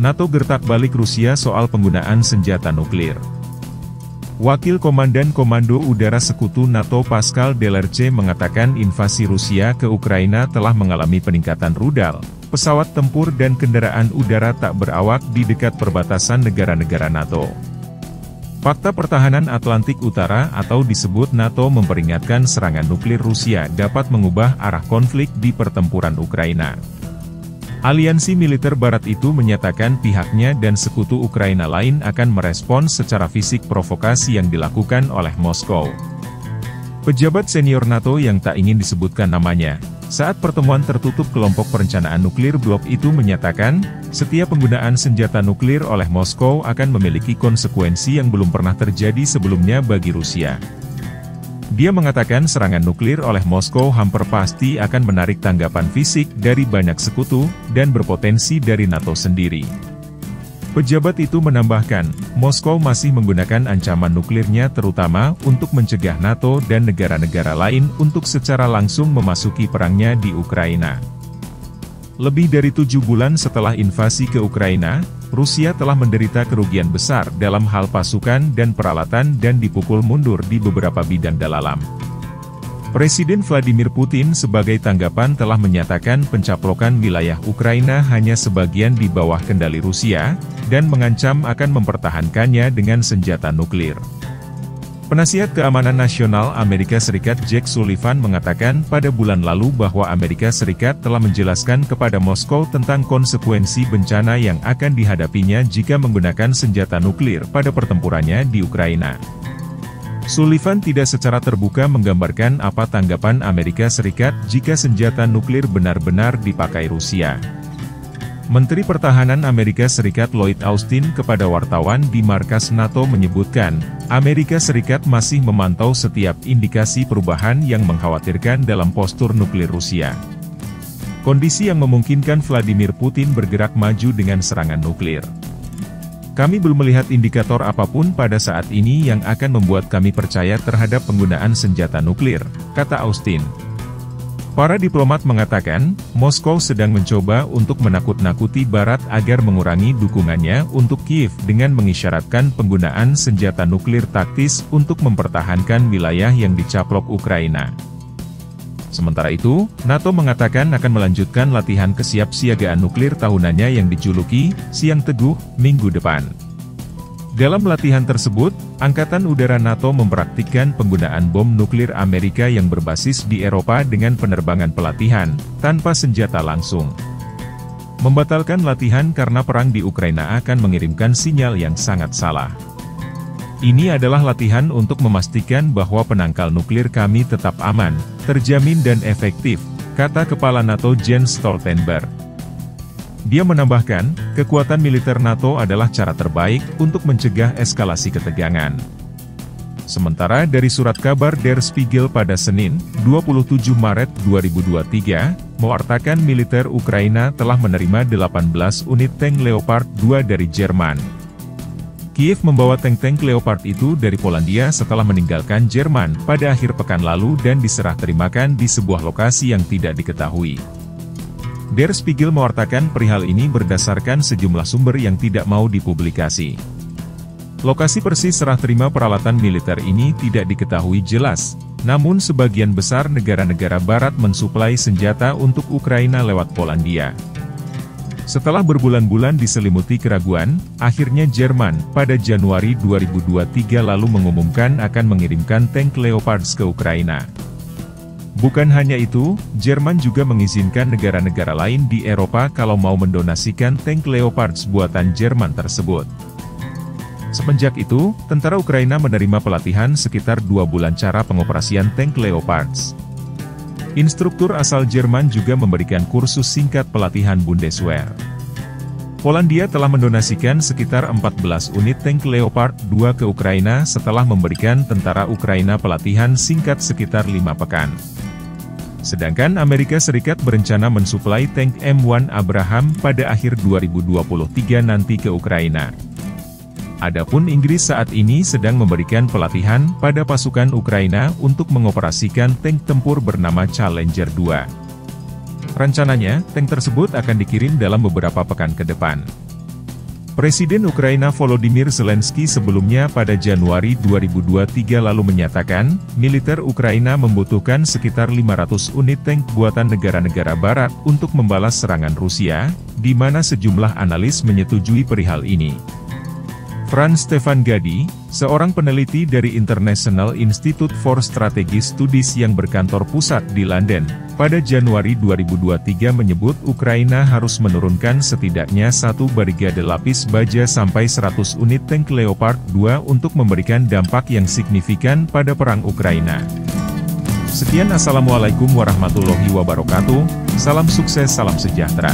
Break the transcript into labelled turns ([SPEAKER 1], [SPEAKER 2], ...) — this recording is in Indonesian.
[SPEAKER 1] NATO gertak balik Rusia soal penggunaan senjata nuklir. Wakil Komandan Komando Udara Sekutu NATO Pascal Delerche mengatakan invasi Rusia ke Ukraina telah mengalami peningkatan rudal, pesawat tempur dan kendaraan udara tak berawak di dekat perbatasan negara-negara NATO. Fakta Pertahanan Atlantik Utara atau disebut NATO memperingatkan serangan nuklir Rusia dapat mengubah arah konflik di pertempuran Ukraina. Aliansi militer Barat itu menyatakan pihaknya dan sekutu Ukraina lain akan merespons secara fisik provokasi yang dilakukan oleh Moskow. Pejabat senior NATO yang tak ingin disebutkan namanya, saat pertemuan tertutup kelompok perencanaan nuklir blok itu menyatakan, setiap penggunaan senjata nuklir oleh Moskow akan memiliki konsekuensi yang belum pernah terjadi sebelumnya bagi Rusia. Dia mengatakan serangan nuklir oleh Moskow hampir pasti akan menarik tanggapan fisik dari banyak sekutu, dan berpotensi dari NATO sendiri. Pejabat itu menambahkan, Moskow masih menggunakan ancaman nuklirnya terutama untuk mencegah NATO dan negara-negara lain untuk secara langsung memasuki perangnya di Ukraina. Lebih dari 7 bulan setelah invasi ke Ukraina, Rusia telah menderita kerugian besar dalam hal pasukan dan peralatan dan dipukul mundur di beberapa bidang dalam. Presiden Vladimir Putin sebagai tanggapan telah menyatakan pencaplokan wilayah Ukraina hanya sebagian di bawah kendali Rusia, dan mengancam akan mempertahankannya dengan senjata nuklir. Penasihat Keamanan Nasional Amerika Serikat Jake Sullivan mengatakan pada bulan lalu bahwa Amerika Serikat telah menjelaskan kepada Moskow tentang konsekuensi bencana yang akan dihadapinya jika menggunakan senjata nuklir pada pertempurannya di Ukraina. Sullivan tidak secara terbuka menggambarkan apa tanggapan Amerika Serikat jika senjata nuklir benar-benar dipakai Rusia. Menteri Pertahanan Amerika Serikat Lloyd Austin kepada wartawan di markas NATO menyebutkan, Amerika Serikat masih memantau setiap indikasi perubahan yang mengkhawatirkan dalam postur nuklir Rusia. Kondisi yang memungkinkan Vladimir Putin bergerak maju dengan serangan nuklir. Kami belum melihat indikator apapun pada saat ini yang akan membuat kami percaya terhadap penggunaan senjata nuklir, kata Austin. Para diplomat mengatakan, Moskow sedang mencoba untuk menakut-nakuti Barat agar mengurangi dukungannya untuk Kiev dengan mengisyaratkan penggunaan senjata nuklir taktis untuk mempertahankan wilayah yang dicaplok Ukraina. Sementara itu, NATO mengatakan akan melanjutkan latihan kesiapsiagaan nuklir tahunannya yang dijuluki Siang Teguh minggu depan. Dalam latihan tersebut, Angkatan Udara NATO mempraktikkan penggunaan bom nuklir Amerika yang berbasis di Eropa dengan penerbangan pelatihan, tanpa senjata langsung. Membatalkan latihan karena perang di Ukraina akan mengirimkan sinyal yang sangat salah. Ini adalah latihan untuk memastikan bahwa penangkal nuklir kami tetap aman, terjamin dan efektif, kata Kepala NATO Jens Stoltenberg. Dia menambahkan, kekuatan militer NATO adalah cara terbaik untuk mencegah eskalasi ketegangan. Sementara dari surat kabar Der Spiegel pada Senin, 27 Maret 2023, mewartakan militer Ukraina telah menerima 18 unit tank Leopard 2 dari Jerman. Kiev membawa tank-tank Leopard itu dari Polandia setelah meninggalkan Jerman pada akhir pekan lalu dan diserah terimakan di sebuah lokasi yang tidak diketahui. Der Spiegel mewartakan perihal ini berdasarkan sejumlah sumber yang tidak mau dipublikasi. Lokasi persis serah terima peralatan militer ini tidak diketahui jelas, namun sebagian besar negara-negara Barat mensuplai senjata untuk Ukraina lewat Polandia. Setelah berbulan-bulan diselimuti keraguan, akhirnya Jerman pada Januari 2023 lalu mengumumkan akan mengirimkan tank Leopard ke Ukraina. Bukan hanya itu, Jerman juga mengizinkan negara-negara lain di Eropa kalau mau mendonasikan tank Leopard buatan Jerman tersebut. Semenjak itu, tentara Ukraina menerima pelatihan sekitar 2 bulan cara pengoperasian tank Leopard. Instruktur asal Jerman juga memberikan kursus singkat pelatihan Bundeswehr. Polandia telah mendonasikan sekitar 14 unit tank Leopard 2 ke Ukraina setelah memberikan tentara Ukraina pelatihan singkat sekitar 5 pekan. Sedangkan Amerika Serikat berencana mensuplai tank M1 Abraham pada akhir 2023 nanti ke Ukraina. Adapun Inggris saat ini sedang memberikan pelatihan pada pasukan Ukraina untuk mengoperasikan tank tempur bernama Challenger 2. Rencananya, tank tersebut akan dikirim dalam beberapa pekan ke depan. Presiden Ukraina Volodymyr Zelensky sebelumnya pada Januari 2023 lalu menyatakan, militer Ukraina membutuhkan sekitar 500 unit tank buatan negara-negara barat untuk membalas serangan Rusia, di mana sejumlah analis menyetujui perihal ini. Franz Stefan Gadi, seorang peneliti dari International Institute for Strategic Studies yang berkantor pusat di London, pada Januari 2023 menyebut Ukraina harus menurunkan setidaknya 1 brigade lapis baja sampai 100 unit tank Leopard 2 untuk memberikan dampak yang signifikan pada perang Ukraina. Sekian, Assalamualaikum warahmatullahi wabarakatuh, salam sukses, salam sejahtera.